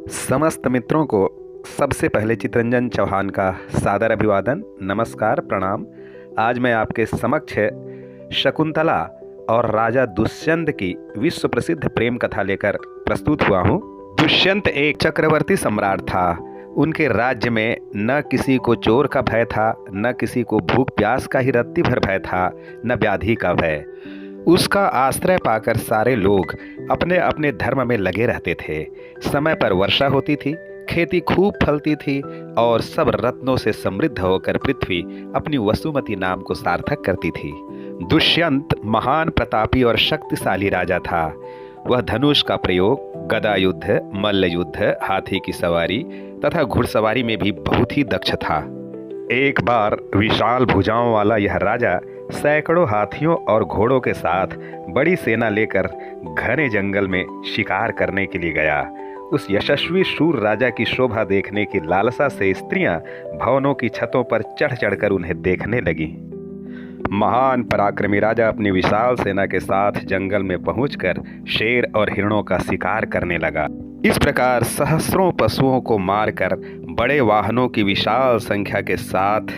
समस्त मित्रों को सबसे पहले चितरंजन चौहान का सादर अभिवादन, नमस्कार, प्रणाम। आज मैं आपके समक्ष शकुंतला और राजा दुष्यंत की विश्व प्रसिद्ध प्रेम कथा लेकर प्रस्तुत हुआ हूँ। दुष्यंत एक चक्रवर्ती सम्राट था। उनके राज्य में न किसी को चोर का भय था, न किसी को भूख प्यास का ही रत्ती भर भय था, न व्याधि का भय। उसका आश्रय पाकर सारे लोग अपने अपने धर्म में लगे रहते थे। समय पर वर्षा होती थी, खेती खूब फलती थी और सब रत्नों से समृद्ध होकर पृथ्वी अपनी वसुमती नाम को सार्थक करती थी। दुष्यंत महान प्रतापी और शक्तिशाली राजा था। वह धनुष का प्रयोग, गदा युद्ध, मल्ल युद्ध, हाथी की सवारी तथा घुड़सवारी में भी बहुत ही दक्ष था। एक बार विशाल भुजाओं वाला यह राजा सैकड़ों हाथियों और घोड़ों के साथ बड़ी सेना लेकर घने जंगल में शिकार करने के लिए गया। उस यशस्वी शूर राजा की शोभा देखने की लालसा से स्त्रियां भवनों की छतों पर चढ़ चढ़कर उन्हें देखने लगीं। महान पराक्रमी राजा अपनी विशाल सेना के साथ जंगल में पहुंचकर शेर और हिरणों का शिकार करने लगा। इस प्रकार सहस्रों पशुओं को मारकर बड़े वाहनों की विशाल संख्या के साथ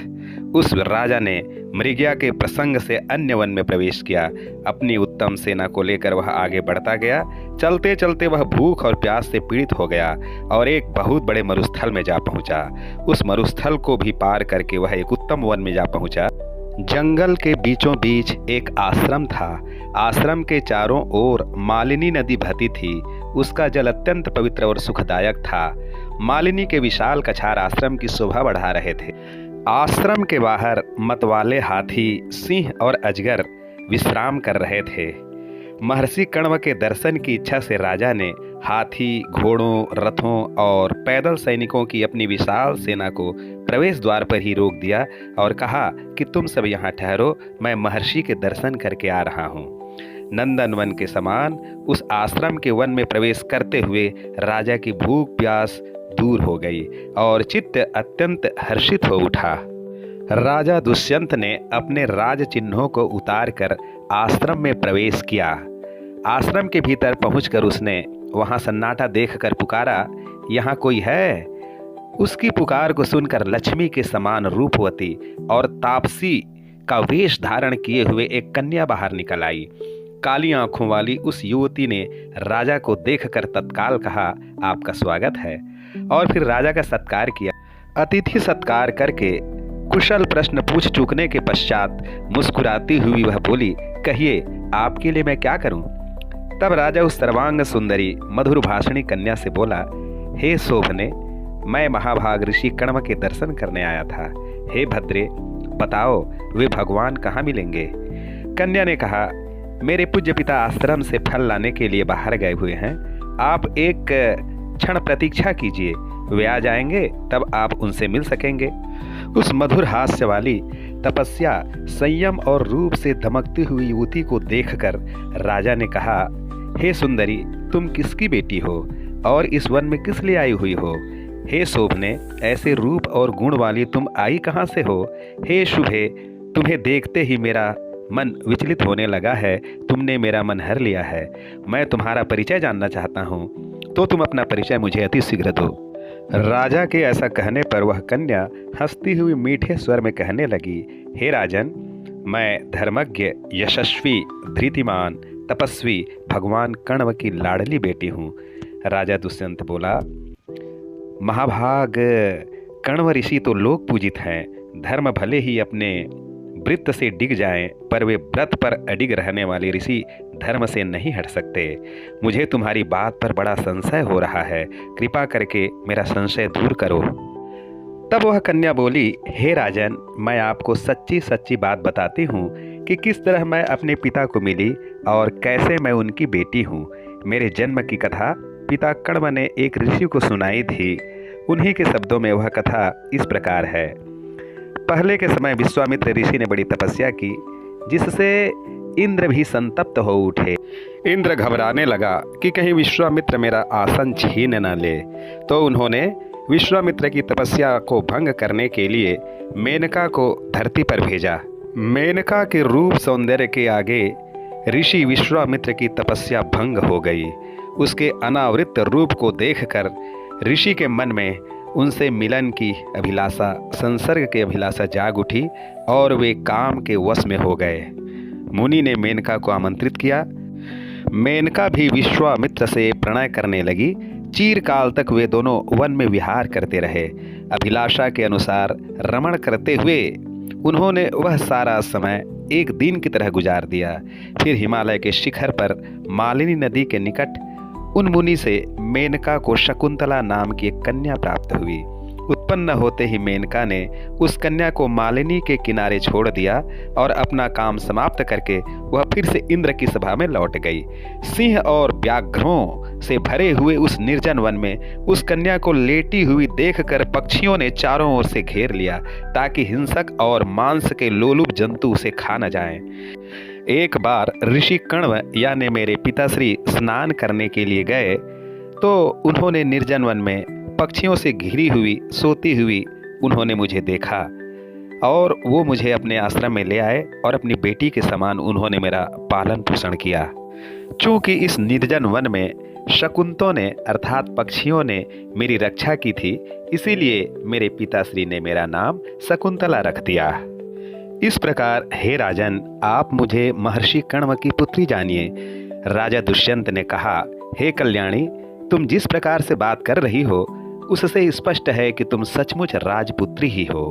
उस राजा ने मृगया के प्रसंग से अन्य वन में प्रवेश किया। अपनी उत्तम सेना को लेकर वह आगे बढ़ता गया। चलते चलते वह भूख और प्यास से पीड़ित हो गया और एक बहुत बड़े मरुस्थल में जा पहुंचा। उस मरुस्थल को भी पार करके वह एक उत्तम वन में जा पहुंचा। जंगल के बीचों बीच एक आश्रम था। आश्रम के चारों ओर मालिनी नदी बहती थी। उसका जल अत्यंत पवित्र और सुखदायक था। मालिनी के विशाल कछार आश्रम की शोभा बढ़ा रहे थे। आश्रम के बाहर मतवाले हाथी, सिंह और अजगर विश्राम कर रहे थे। महर्षि कण्व के दर्शन की इच्छा से राजा ने हाथी, घोड़ों, रथों और पैदल सैनिकों की अपनी विशाल सेना को प्रवेश द्वार पर ही रोक दिया और कहा कि तुम सब यहाँ ठहरो, मैं महर्षि के दर्शन करके आ रहा हूँ। नंदन वन के समान उस आश्रम के वन में प्रवेश करते हुए राजा की भूख प्यास दूर हो गई और चित्त अत्यंत हर्षित हो उठा। राजा दुष्यंत ने अपने राज चिन्हों को उतारकर आश्रम में प्रवेश किया। आश्रम के भीतर पहुंचकर उसने वहां सन्नाटा देखकर पुकारा, यहाँ कोई है? उसकी पुकार को सुनकर लक्ष्मी के समान रूपवती और तापसी का वेश धारण किए हुए एक कन्या बाहर निकल आई। काली आंखों वाली उस युवती ने राजा को देखकर तत्काल कहा, आपका स्वागत है, और फिर राजा का सत्कार किया। अतिथि सत्कार करके कुशल प्रश्न पूछ चूकने के पश्चात मुस्कुराती हुई वह बोली, कहिए आपके लिए मैं क्या करूं? तब राजा उस सर्वांग सुंदरी मधुर भाषणी कन्या से बोला, हे शोभने, मैं महाभाग ऋषि कण्व के दर्शन करने आया था। हे भद्रे, बताओ वे भगवान कहाँ मिलेंगे? कन्या ने कहा, मेरे पूज्य पिता आश्रम से फल लाने के लिए बाहर गए हुए हैं। आप एक क्षण प्रतीक्षा कीजिए, वे आ जाएंगे, तब आप उनसे मिल सकेंगे। उस मधुर हास्य वाली तपस्या, संयम और रूप से धमकती हुई युवती को देखकर राजा ने कहा, हे सुंदरी, तुम किसकी बेटी हो और इस वन में किस लिए आई हुई हो? हे शोभने, ऐसे रूप और गुण वाली तुम आई कहाँ से हो? हे शुभे, तुम्हें देखते ही मेरा मन विचलित होने लगा है। तुमने मेरा मन हर लिया है। मैं तुम्हारा परिचय जानना चाहता हूँ, तो तुम अपना परिचय मुझे अति शीघ्र दो। राजा के ऐसा कहने पर वह कन्या हंसती हुई मीठे स्वर में कहने लगी, हे राजन, मैं धर्मज्ञ, यशस्वी, धृतिमान, तपस्वी भगवान कण्व की लाडली बेटी हूँ। राजा दुष्यंत बोला, महाभाग कण्व ऋषि तो लोक पूजित हैं। धर्म भले ही अपने व्रत से डिग जाएं, पर वे व्रत पर अडिग रहने वाले ऋषि धर्म से नहीं हट सकते। मुझे तुम्हारी बात पर बड़ा संशय हो रहा है, कृपा करके मेरा संशय दूर करो। तब वह कन्या बोली, हे राजन, मैं आपको सच्ची सच्ची बात बताती हूँ कि किस तरह मैं अपने पिता को मिली और कैसे मैं उनकी बेटी हूँ। मेरे जन्म की कथा पिता कण्व ने एक ऋषि को सुनाई थी। उन्हीं के शब्दों में वह कथा इस प्रकार है। पहले के समय विश्वामित्र ऋषि ने बड़ी तपस्या की, जिससे इंद्र भी संतप्त हो उठे। इंद्र घबराने लगा कि कहीं विश्वामित्र मेरा आसन छीन न ले, तो उन्होंने विश्वामित्र की तपस्या को भंग करने के लिए मेनका को धरती पर भेजा। मेनका के रूप सौंदर्य के आगे ऋषि विश्वामित्र की तपस्या भंग हो गई। उसके अनावृत रूप को देखकर ऋषि के मन में उनसे मिलन की अभिलाषा, संसर्ग की अभिलाषा जाग उठी और वे काम के वश में हो गए। मुनि ने मेनका को आमंत्रित किया। मेनका भी विश्वामित्र से प्रणय करने लगी। चिरकाल तक वे दोनों वन में विहार करते रहे। अभिलाषा के अनुसार रमण करते हुए उन्होंने वह सारा समय एक दिन की तरह गुजार दिया। फिर हिमालय के शिखर पर मालिनी नदी के निकट उन मुनि से मेनका को शकुंतला नाम की एक कन्या प्राप्त हुई। उत्पन्न होते ही मेनका ने उस कन्या को मालिनी के किनारे छोड़ दिया और अपना काम समाप्त करके वह फिर से इंद्र की सभा में लौट गई। सिंह और व्याघ्रों से भरे हुए उस निर्जन वन में उस कन्या को लेटी हुई देखकर पक्षियों ने चारों ओर से घेर लिया, ताकि हिंसक और मांस के लोलुप जंतु उसे खा न जाएं। एक बार ऋषि कण्व यानी मेरे पिताश्री स्नान करने के लिए गए तो उन्होंने निर्जन वन में पक्षियों से घिरी हुई सोती हुई उन्होंने मुझे देखा और वो मुझे अपने आश्रम में ले आए और अपनी बेटी के समान उन्होंने मेरा पालन पोषण किया। चूँकि इस निर्जन वन में शकुंतों ने अर्थात पक्षियों ने मेरी रक्षा की थी, इसीलिए मेरे पिताश्री ने मेरा नाम शकुंतला रख दिया। इस प्रकार हे राजन, आप मुझे महर्षि कण्व की पुत्री जानिए। राजा दुष्यंत ने कहा, हे कल्याणी, तुम जिस प्रकार से बात कर रही हो उससे स्पष्ट है कि तुम सचमुच राजपुत्री ही हो।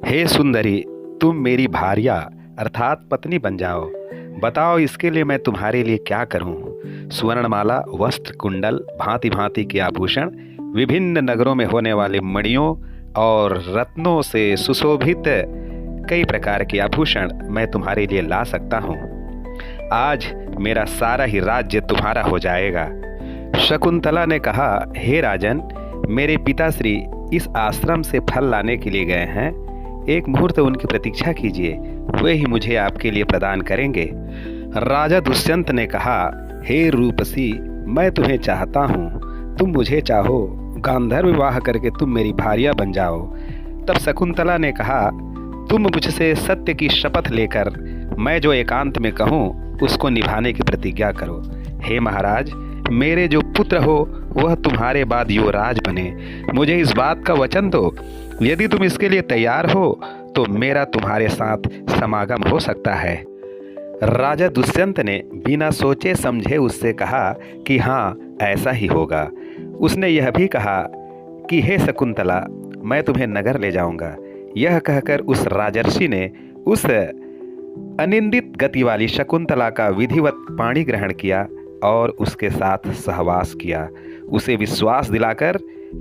हे सुंदरी, तुम मेरी भार्या अर्थात पत्नी बन जाओ। बताओ इसके लिए मैं तुम्हारे लिए क्या करूं? सुवर्णमाला, वस्त्र, कुंडल, भांति भांति के आभूषण, विभिन्न नगरों में होने वाले मणियों और रत्नों से सुशोभित कई प्रकार के आभूषण मैं तुम्हारे लिए ला सकता हूँ। आज मेरा सारा ही राज्य तुम्हारा हो जाएगा। शकुंतला ने कहा, हे राजन, मेरे पिताश्री इस आश्रम से फल लाने के लिए गए हैं। एक मुहूर्त उनकी प्रतीक्षा कीजिए, वे ही मुझे आपके लिए प्रदान करेंगे। राजा दुष्यंत ने कहा, हे रूपसी, मैं तुम्हें चाहता हूँ, तुम मुझे चाहो, गांधर्व विवाह करके तुम मेरी भार्या बन जाओ। तब शकुंतला ने कहा, तुम मुझसे सत्य की शपथ लेकर मैं जो एकांत में कहूँ उसको निभाने की प्रतिज्ञा करो। हे महाराज, मेरे जो पुत्र हो वह तुम्हारे बाद युवराज बने। मुझे इस बात का वचन दो, यदि तुम इसके लिए तैयार हो तो मेरा तुम्हारे साथ समागम हो सकता है। राजा दुष्यंत ने बिना सोचे समझे उससे कहा कि हाँ, ऐसा ही होगा। उसने यह भी कहा कि हे शकुंतला, मैं तुम्हें नगर ले जाऊंगा। यह कहकर उस राजर्षि ने उस अनिंदित गति वाली शकुंतला का विधिवत पाणी ग्रहण किया और उसके साथ सहवास किया, उसे विश्वास दिलाकर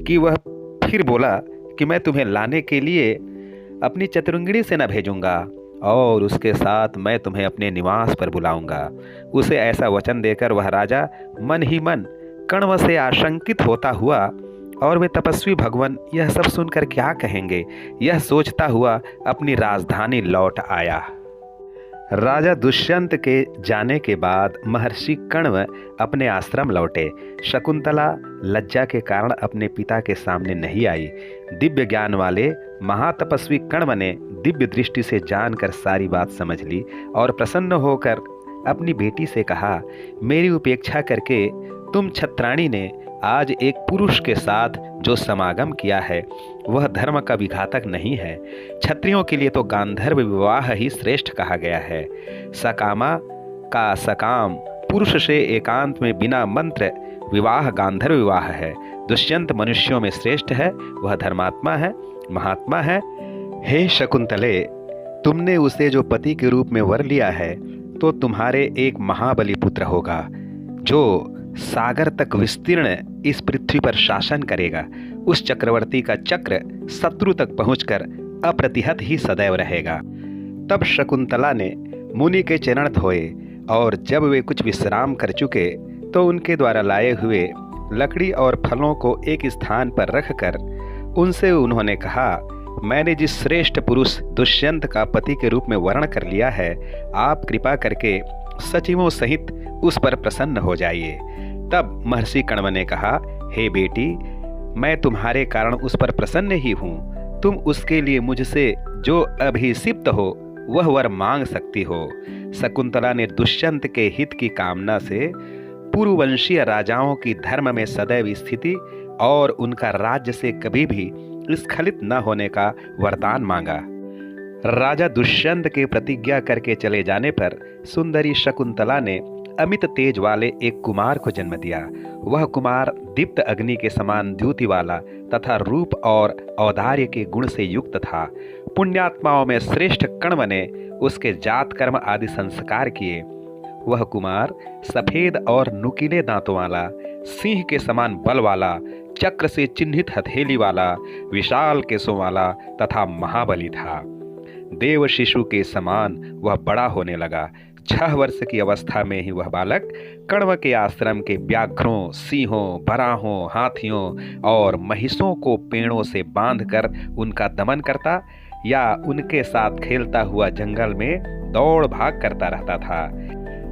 कि वह फिर बोला कि मैं तुम्हें लाने के लिए अपनी चतुरंगिणी से न भेजूंगा और उसके साथ मैं तुम्हें अपने निवास पर बुलाऊंगा। उसे ऐसा वचन देकर वह राजा मन ही मन कण्व से आशंकित होता हुआ और वे तपस्वी भगवान यह सब सुनकर क्या कहेंगे, यह सोचता हुआ अपनी राजधानी लौट आया। राजा दुष्यंत के जाने के बाद महर्षि कण्व अपने आश्रम लौटे। शकुंतला लज्जा के कारण अपने पिता के सामने नहीं आई। दिव्य ज्ञान वाले महातपस्वी कण्व ने दिव्य दृष्टि से जानकर सारी बात समझ ली और प्रसन्न होकर अपनी बेटी से कहा, मेरी उपेक्षा करके तुम छत्राणी ने आज एक पुरुष के साथ जो समागम किया है वह धर्म का विघातक नहीं है। क्षत्रियों के लिए तो गांधर्व विवाह ही श्रेष्ठ कहा गया है। सकामा का सकाम पुरुष से एकांत में बिना मंत्र विवाह गांधर्व विवाह है। दुष्यंत मनुष्यों में श्रेष्ठ है, वह धर्मात्मा है, महात्मा है। हे शकुंतले, तुमने उसे जो पति के रूप में वर लिया है तो तुम्हारे एक महाबली पुत्र होगा जो सागर तक विस्तीर्ण इस पृथ्वी पर शासन करेगा। उस चक्रवर्ती का चक्र शत्रु तक पहुंचकर अप्रतिहत ही सदैव रहेगा। तब शकुंतला ने मुनि के चरण धोए और जब वे कुछ विश्राम कर चुके तो उनके द्वारा लाए हुए लकड़ी और फलों को एक स्थान पर रखकर उनसे उन्होंने कहा, मैंने जिस श्रेष्ठ पुरुष दुष्यंत का पति के रूप में वर्ण कर लिया है, आप कृपा करके सचिवों सहित उस पर प्रसन्न हो जाइए। तब महर्षि कण्व ने कहा, हे बेटी, मैं तुम्हारे कारण उस पर प्रसन्न ही हूँ। तुम उसके लिए मुझसे जो अभिषिक्त हो वह वर मांग सकती हो। शकुंतला ने दुष्यंत के हित की कामना से पूर्ववंशीय राजाओं की धर्म में सदैव स्थिति और उनका राज्य से कभी भी स्खलित न होने का वरदान मांगा। राजा दुष्यंत के प्रतिज्ञा करके चले जाने पर सुंदरी शकुंतला ने अमित तेज वाले एक कुमार को जन्म दिया। वह कुमार दीप्त अग्नि के समान द्युति वाला तथा रूप और औदार्य के गुण से युक्त था। पुण्यात्माओं में श्रेष्ठ कण्व ने उसके जात कर्म आदि संस्कार किए। वह कुमार सफेद और नुकीले दांतों वाला, सिंह के समान बल वाला, चक्र से चिन्हित हथेली वाला, विशाल केसों वाला तथा महाबली था। देव शिशु के समान वह बड़ा होने लगा। 6 वर्ष की अवस्था में ही वह बालक कण्व के आश्रम के व्याघ्रों, सिंहों, बराहों, हाथियों और महिषों को पेड़ों से बांधकर उनका दमन करता या उनके साथ खेलता हुआ जंगल में दौड़ भाग करता रहता था।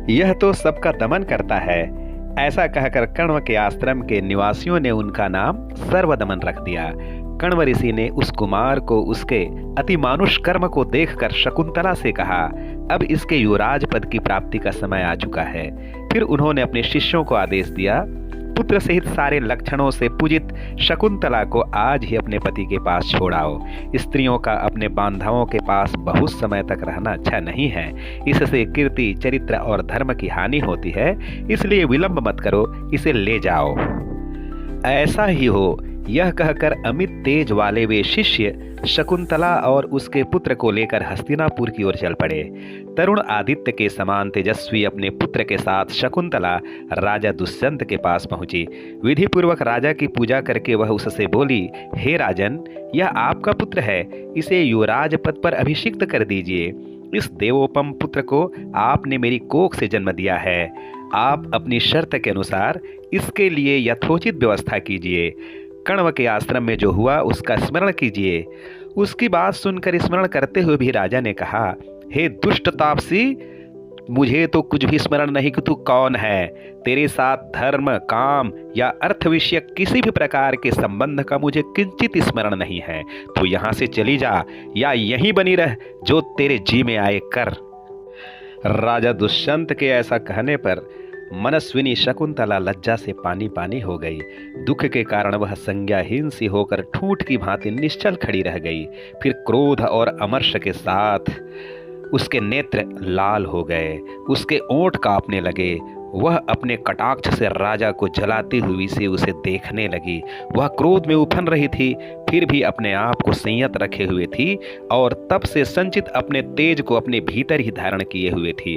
यह तो सबका दमन करता है, ऐसा कहकर कण्व के आश्रम के निवासियों ने उनका नाम सर्वदमन रख दिया। कण्व ऋषि ने उस कुमार को उसके अतिमानुष कर्म को देखकर शकुंतला से कहा, अब इसके युवराज पद की प्राप्ति का समय आ चुका है। फिर उन्होंने अपने शिष्यों को आदेश दिया, पुत्र सहित सारे लक्षणों से पूजित शकुंतला को आज ही अपने पति के पास छोड़ाओ। स्त्रियों का अपने बांधवों के पास बहुत समय तक रहना अच्छा नहीं है। इससे कीर्ति, चरित्र और धर्म की हानि होती है, इसलिए विलंब मत करो, इसे ले जाओ। ऐसा ही हो, यह कहकर अमित तेज वाले वे शिष्य शकुंतला और उसके पुत्र को लेकर हस्तिनापुर की ओर चल पड़े। तरुण आदित्य के समान तेजस्वी अपने पुत्र के साथ शकुंतला राजा दुष्यंत के पास पहुंची। विधि पूर्वक राजा की पूजा करके वह उससे बोली, हे राजन, यह आपका पुत्र है, इसे युवराज पद पर अभिषिक्त कर दीजिए। इस देवोपम पुत्र को आपने मेरी कोख से जन्म दिया है। आप अपनी शर्त के अनुसार इसके लिए यथोचित व्यवस्था कीजिए। कण्व के आश्रम में जो हुआ उसका स्मरण कीजिए। उसकी बात सुनकर स्मरण करते हुए भी राजा ने कहा, हे दुष्ट तापसी, मुझे तो कुछ भी स्मरण नहीं कि तू कौन है। तेरे साथ धर्म, काम या अर्थ विषयक किसी भी प्रकार के संबंध का मुझे किंचित स्मरण नहीं है। तू यहाँ से चली जा या यहीं बनी रह, जो तेरे जी में आए कर। राजा दुष्यंत के ऐसा कहने पर मनस्विनी शकुंतला लज्जा से पानी पानी हो गई। दुख के कारण वह संज्ञाहीन सी होकर ठूंठ की भांति निश्चल खड़ी रह गई। फिर क्रोध और अमर्ष के साथ उसके नेत्र लाल हो गए, उसके ओंठ कांपने लगे। वह अपने कटाक्ष से राजा को जलाती हुई से उसे देखने लगी। वह क्रोध में उफन रही थी, फिर भी अपने आप को संयत रखे हुए थी और तब से संचित अपने तेज को अपने भीतर ही धारण किए हुए थी।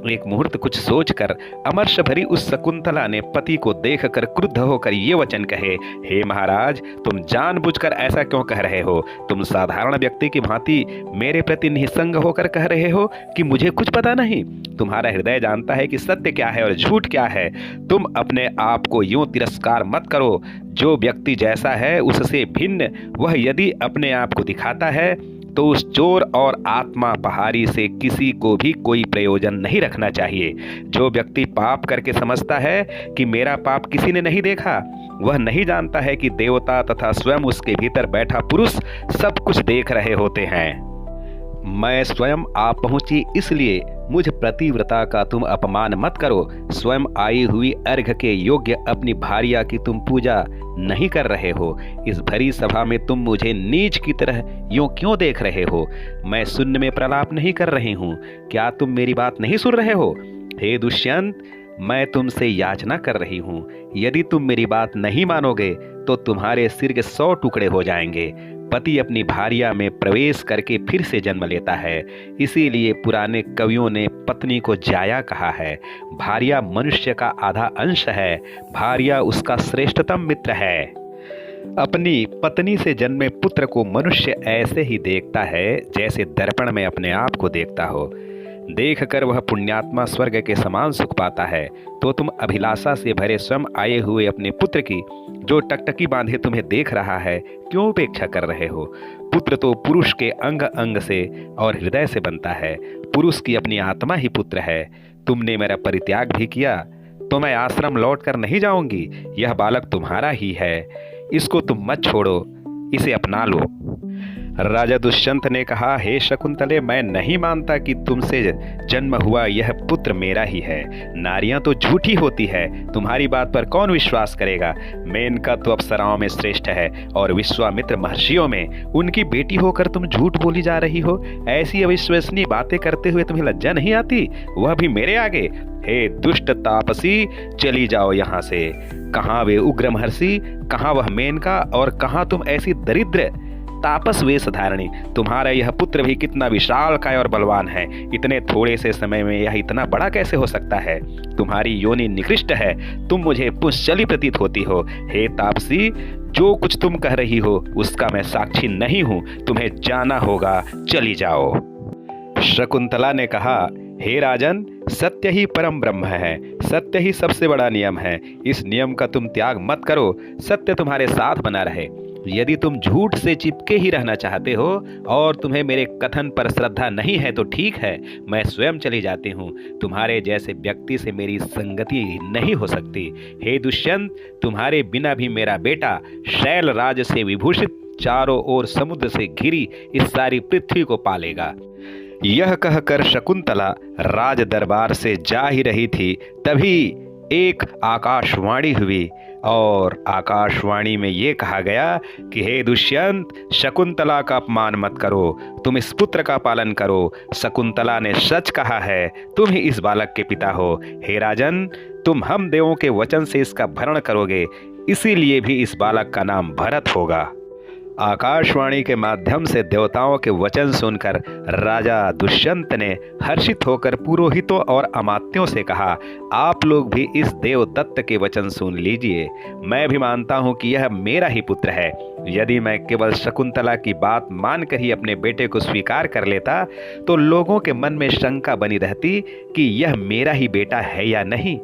एक मुहूर्त कुछ सोचकर अमर्ष भरी उस शकुंतला ने पति को देखकर क्रुद्ध होकर ये वचन कहे, हे महाराज, तुम जानबूझकर ऐसा क्यों कह रहे हो? तुम साधारण व्यक्ति की भांति मेरे प्रति निसंग होकर कह रहे हो कि मुझे कुछ पता नहीं। तुम्हारा हृदय जानता है कि सत्य क्या है और झूठ क्या है। तुम अपने आप को यूं तिरस्कार मत करो। जो व्यक्ति जैसा है उससे भिन्न वह यदि अपने आप को दिखाता है तो उस चोर और आत्मा पहाड़ी से किसी को भी कोई प्रयोजन नहीं रखना चाहिए। जो व्यक्ति पाप करके समझता है कि मेरा पाप किसी ने नहीं देखा, वह नहीं जानता है कि देवता तथा स्वयं उसके भीतर बैठा पुरुष सब कुछ देख रहे होते हैं। मैं स्वयं आ पहुंची, इसलिए मुझ प्रतिव्रता का तुम अपमान मत करो। स्वयं आई हुई अर्घ्य के योग्य अपनी भार्या की तुम पूजा नहीं कर रहे हो। इस भरी सभा में तुम मुझे नीच की तरह यूं क्यों देख रहे हो? मैं शून्य में प्रलाप नहीं कर रही हूँ। क्या तुम मेरी बात नहीं सुन रहे हो? हे दुष्यंत, मैं तुमसे याचना कर रही हूँ। यदि तुम मेरी बात नहीं मानोगे तो तुम्हारे सिर के 100 टुकड़े हो जाएंगे। पति अपनी भार्या में प्रवेश करके फिर से जन्म लेता है, इसीलिए पुराने कवियों ने पत्नी को जाया कहा है। भार्या मनुष्य का आधा अंश है, भार्या उसका श्रेष्ठतम मित्र है। अपनी पत्नी से जन्मे पुत्र को मनुष्य ऐसे ही देखता है जैसे दर्पण में अपने आप को देखता हो। देखकर वह पुण्यात्मा स्वर्ग के समान सुख पाता है। तो तुम अभिलाषा से भरे स्वयं आए हुए अपने पुत्र की, जो टकटकी बांधे तुम्हें देख रहा है, क्यों उपेक्षा कर रहे हो? पुत्र तो पुरुष के अंग अंग से और हृदय से बनता है। पुरुष की अपनी आत्मा ही पुत्र है। तुमने मेरा परित्याग भी किया तो मैं आश्रम लौट कर नहीं जाऊंगी। यह बालक तुम्हारा ही है, इसको तुम मत छोड़ो, इसे अपना लो। राजा दुष्यंत ने कहा, हे शकुंतले, मैं नहीं मानता कि तुमसे जन्म हुआ यह पुत्र मेरा ही है। नारियां तो झूठी होती है, तुम्हारी बात पर कौन विश्वास करेगा। मेनका तो अप्सराओं में श्रेष्ठ है और विश्वामित्र महर्षियों में। उनकी बेटी होकर तुम झूठ बोली जा रही हो। ऐसी अविश्वसनीय बातें करते हुए तुम्हें लज्जा नहीं आती, वह भी मेरे आगे। हे दुष्ट तापसी, चली जाओ यहाँ से। कहाँ वे उग्र महर्षि, कहाँ वह मेनका, और कहाँ तुम ऐसी दरिद्र तापस वेश धारणी। तुम्हारा यह पुत्र भी कितना विशालकाय और बलवान है, इतने थोड़े से समय में यह इतना बड़ा कैसे हो सकता है। तुम्हारी योनि निकृष्ट है, तुम मुझे पुंसचली प्रतीत होती हो। हे तापसी, जो कुछ तुम कह रही हो उसका मैं साक्षी नहीं हूँ, तुम्हें जाना होगा, चली जाओ। शकुंतला ने कहा, हे राजन, सत्य ही परम ब्रह्म है, सत्य ही सबसे बड़ा नियम है। इस नियम का तुम त्याग मत करो, सत्य तुम्हारे साथ बना रहे। यदि तुम झूठ से चिपके ही रहना चाहते हो और तुम्हें मेरे कथन पर श्रद्धा नहीं है तो ठीक है, मैं स्वयं चली जाती हूँ। तुम्हारे जैसे व्यक्ति से मेरी संगति नहीं हो सकती। हे दुष्यंत, तुम्हारे बिना भी मेरा बेटा शैल राज से विभूषित, चारों ओर समुद्र से घिरी इस सारी पृथ्वी को पालेगा। यह कहकर शकुंतला राज दरबार से जा ही रही थी, तभी एक आकाशवाणी हुई और आकाशवाणी में ये कहा गया कि हे दुष्यंत, शकुंतला का अपमान मत करो, तुम इस पुत्र का पालन करो। शकुंतला ने सच कहा है, तुम ही इस बालक के पिता हो। हे राजन, तुम हम देवों के वचन से इसका भरण करोगे, इसीलिए भी इस बालक का नाम भरत होगा। आकाशवाणी के माध्यम से देवताओं के वचन सुनकर राजा दुष्यंत ने हर्षित होकर पुरोहितों और अमात्यों से कहा, आप लोग भी इस देवदत्त के वचन सुन लीजिए। मैं भी मानता हूँ कि यह मेरा ही पुत्र है। यदि मैं केवल शकुंतला की बात मानकर ही अपने बेटे को स्वीकार कर लेता तो लोगों के मन में शंका बनी रहती कि यह मेरा ही बेटा है या नहीं।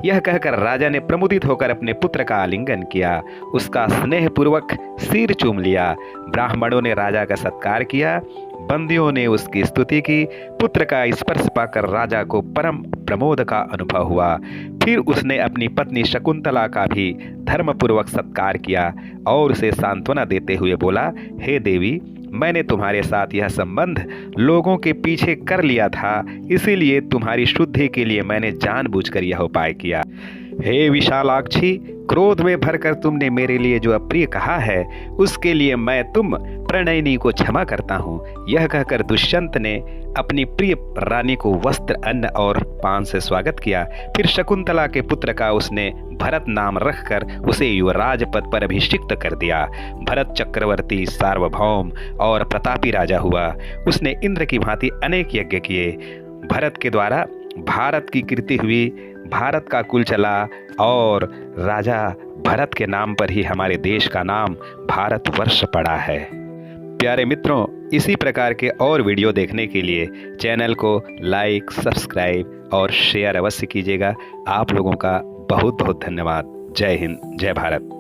यह कहकर राजा ने प्रमुदित होकर अपने पुत्र का आलिंगन किया, उसका स्नेहपूर्वक सिर चूम लिया। ब्राह्मणों ने राजा का सत्कार किया, बंदियों ने उसकी स्तुति की। पुत्र का स्पर्श पाकर राजा को परम प्रमोद का अनुभव हुआ। फिर उसने अपनी पत्नी शकुंतला का भी धर्मपूर्वक सत्कार किया और उसे सांत्वना देते हुए बोला, हे देवी, मैंने तुम्हारे साथ यह संबंध लोगों के पीछे कर लिया था, इसीलिए तुम्हारी शुद्धि के लिए मैंने जानबूझकर यह उपाय किया। हे विशालाक्षी, क्रोध में भरकर तुमने मेरे लिए जो अप्रिय कहा है उसके लिए मैं तुम प्रणयिनी को क्षमा करता हूँ। यह कहकर दुष्यंत ने अपनी प्रिय रानी को वस्त्र, अन्न और पान से स्वागत किया। फिर शकुंतला के पुत्र का उसने भरत नाम रखकर उसे युवराज पद पर अभिषिक्त कर दिया। भरत चक्रवर्ती, सार्वभौम और प्रतापी राजा हुआ। उसने इंद्र की भांति अनेक यज्ञ किए। भरत के द्वारा भारत की कीर्ति हुई, भारत का कुल चला और राजा भरत के नाम पर ही हमारे देश का नाम भारतवर्ष पड़ा है। प्यारे मित्रों, इसी प्रकार के और वीडियो देखने के लिए चैनल को लाइक, सब्सक्राइब और शेयर अवश्य कीजिएगा। आप लोगों का बहुत बहुत धन्यवाद। जय हिंद, जय भारत।